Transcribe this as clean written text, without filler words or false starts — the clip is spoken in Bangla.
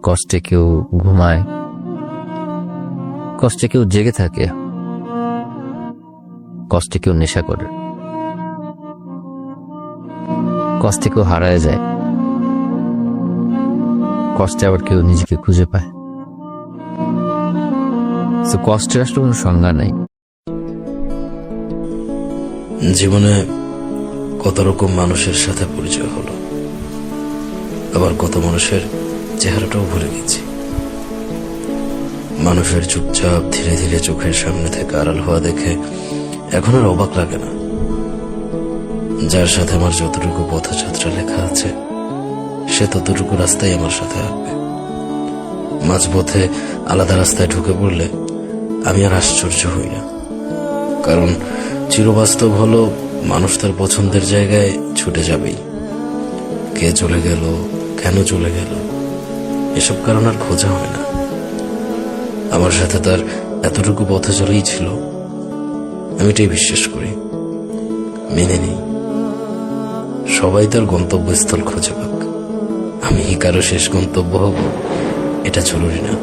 কষ্টে কেউ ঘুমায়, কষ্টে কেউ জেগে থাকে, কষ্টে কেউ নেশা করে, কষ্টে কেউ হারায় যায়, কষ্টে আবার কেউ নিজেকে খুঁজে পায়। তো কষ্টের আসলে কোনো সংজ্ঞা নাই। জীবনে কত রকম মানুষের সাথে পরিচয় হলো, আবার কত মানুষের চেহারাটাও ভুলে গেছি। মানুষের চুপচাপ ধীরে ধীরে চোখের সামনে থেকে আড়াল হওয়া দেখে এখন আর অবাক লাগে না। যার সাথে আমার যতটুকু পথযাত্রা লেখা আছে, সে ততটুকু রাস্তায় আমার সাথে আসবে। মাঝপথে আলাদা রাস্তায় ঢুকে পড়লে আমি আর আশ্চর্য হই না, কারণ চিরবাস্তব হলো মানুষ তার পছন্দের জায়গায় ছুটে যাবেই। কে চলে গেল, কেন চলে গেল, এসব কারণ আর খোঁজা হয় না। আমার সাথে তার এতটুকু পথে চলেই ছিল, আমি এটাই বিশ্বাস করি, মেনে নিই। সবাই তার গন্তব্যস্থল খুঁজে পাক, আমি কারো শেষ গন্তব্য হব এটা জরুরি না।